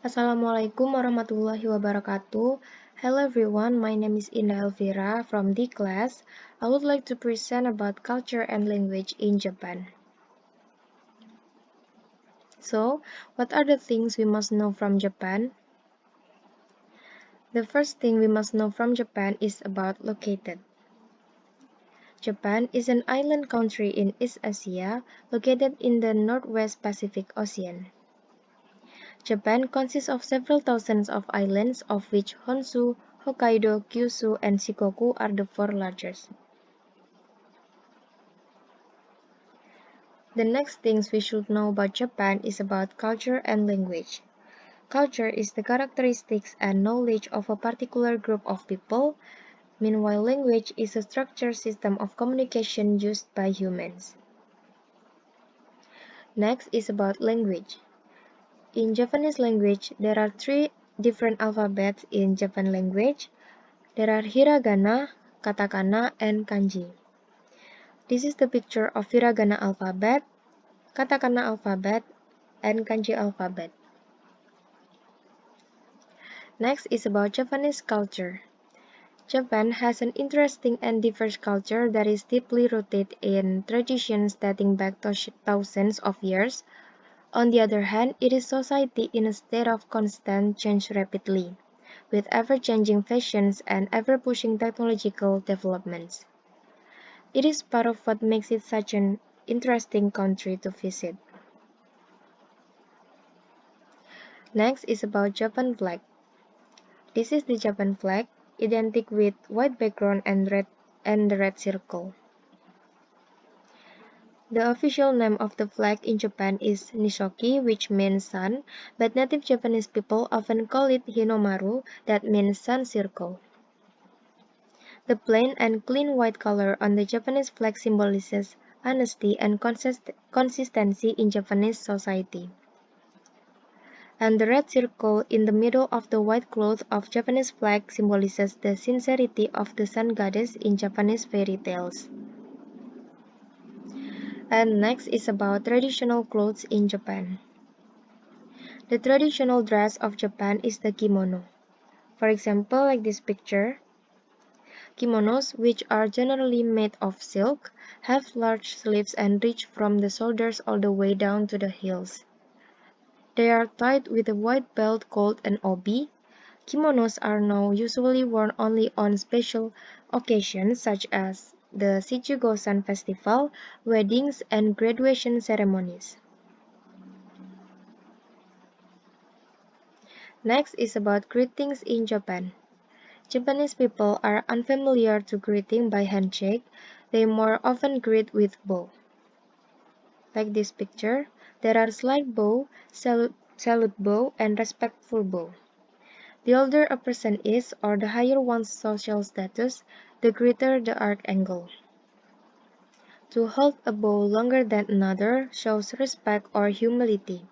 Assalamualaikum warahmatullahi wabarakatuh. Hello everyone, my name is Indah Elvira from D class. I would like to present about culture and language in Japan. So, what are the things we must know from Japan? The first thing we must know from Japan is about located. Japan is an island country in East Asia, located in the Northwest Pacific Ocean. Japan consists of several thousands of islands, of which Honshu, Hokkaido, Kyushu, and Shikoku are the four largest. The next things we should know about Japan is about culture and language. Culture is the characteristics and knowledge of a particular group of people. Meanwhile, language is a structured system of communication used by humans. Next is about language. In Japanese language, there are three different alphabets in Japan language. There are hiragana, katakana, and kanji. This is the picture of hiragana alphabet, katakana alphabet, and kanji alphabet. Next is about Japanese culture. Japan has an interesting and diverse culture that is deeply rooted in traditions dating back thousands of years. On the other hand, it is society in a state of constant change rapidly, with ever-changing fashions and ever-pushing technological developments. It is part of what makes it such an interesting country to visit. Next is about Japan flag. This is the Japan flag, identical with white background and the red circle. The official name of the flag in Japan is Nishoki, which means sun, but native Japanese people often call it Hinomaru, that means sun circle. The plain and clean white color on the Japanese flag symbolizes honesty and consistency in Japanese society. And the red circle in the middle of the white cloth of Japanese flag symbolizes the sincerity of the sun goddess in Japanese fairy tales. And next is about traditional clothes in Japan. The traditional dress of Japan is the kimono. For example, like this picture, kimonos, which are generally made of silk, have large sleeves and reach from the shoulders all the way down to the heels. They are tied with a white belt called an obi. Kimonos are now usually worn only on special occasions such as the Shichi-Go-San festival, weddings, and graduation ceremonies. Next is about greetings in Japan. Japanese people are unfamiliar to greeting by handshake. They more often greet with bow. Like this picture, there are slight bow, salute bow, and respectful bow. The older a person is, or the higher one's social status, the greater the arc angle. To hold a bow longer than another shows respect or humility.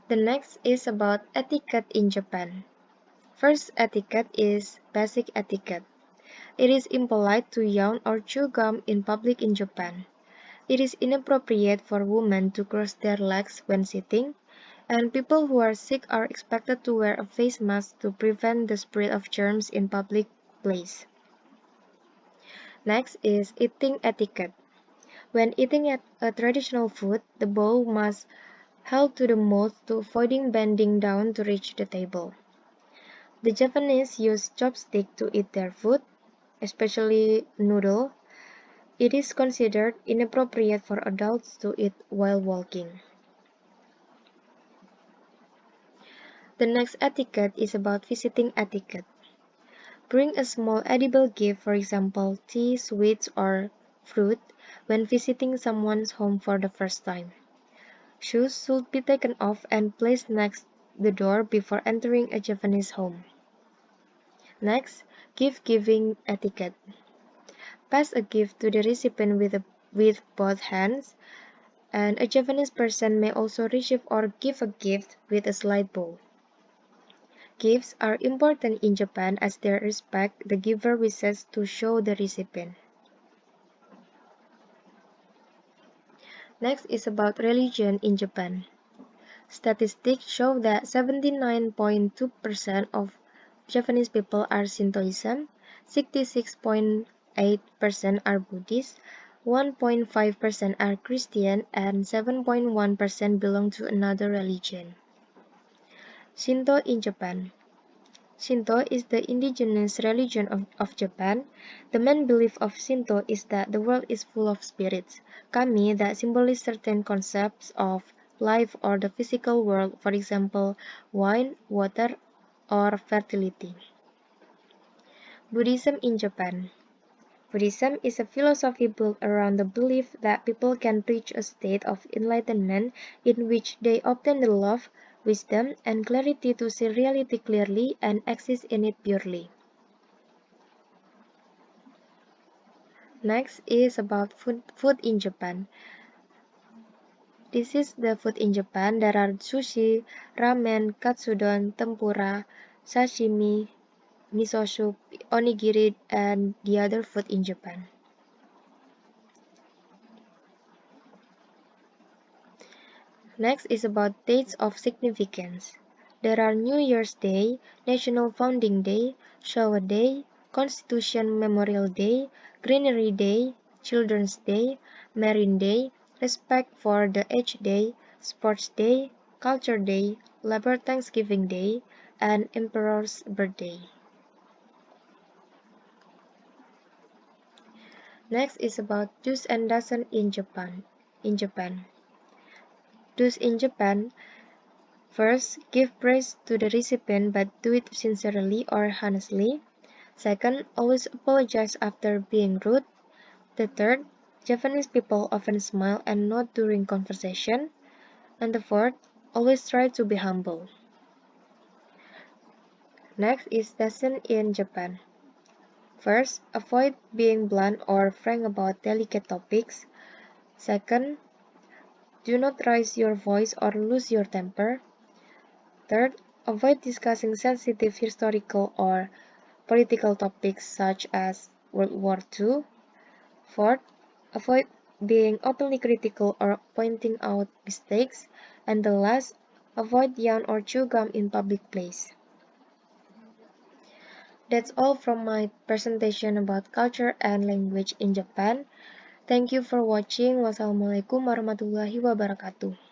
The next is about etiquette in Japan. First etiquette is basic etiquette. It is impolite to yawn or chew gum in public in Japan. It is inappropriate for women to cross their legs when sitting, and people who are sick are expected to wear a face mask to prevent the spread of germs in public place. Next is eating etiquette. When eating a traditional food, the bowl must held to the mouth to avoiding bending down to reach the table. The Japanese use chopstick to eat their food, especially noodle. It is considered inappropriate for adults to eat while walking. The next etiquette is about visiting etiquette. Bring a small edible gift, for example, tea, sweets, or fruit, when visiting someone's home for the first time. Shoes should be taken off and placed next the door before entering a Japanese home. Next, gift giving etiquette. Pass a gift to the recipient with both hands, and a Japanese person may also receive or give a gift with a slight bow. Gifts are important in Japan as they respect the giver wishes to show the recipient. Next is about religion in Japan. Statistics show that 79.2% of Japanese people are Shintoism, 66.8% are Buddhist, 1.5% are Christian, and 7.1% belong to another religion. Shinto in Japan. Shinto is the indigenous religion of Japan. The main belief of Shinto is that the world is full of spirits, kami, that symbolize certain concepts of life or the physical world, for example, wine, water, or fertility. Buddhism in Japan. Buddhism is a philosophy built around the belief that people can reach a state of enlightenment in which they obtain the love, wisdom, and clarity to see reality clearly and exist in it purely. Next is about food in Japan. This is the food in Japan. There are sushi, ramen, katsudon, tempura, sashimi, miso soup, onigiri, and the other food in Japan. Next is about dates of significance. There are New Year's Day, National Founding Day, Showa Day, Constitution Memorial Day, Greenery Day, Children's Day, Marine Day, Respect for the Aged Day, Sports Day, Culture Day, Labor Thanksgiving Day, and Emperor's Birthday. Next is about do's and don'ts in Japan. Do's in Japan. First, give praise to the recipient but do it sincerely or honestly. Second, always apologize after being rude. The third, Japanese people often smile and nod during conversation. And the fourth, always try to be humble. Next is lesson in Japan. First, avoid being blunt or frank about delicate topics. Second, do not raise your voice or lose your temper. Third, avoid discussing sensitive historical or political topics such as World War II. Fourth, avoid being openly critical or pointing out mistakes. And the last, avoid yawn or chew gum in public place. That's all from my presentation about culture and language in Japan. Thank you for watching. Wassalamualaikum warahmatullahi wabarakatuh.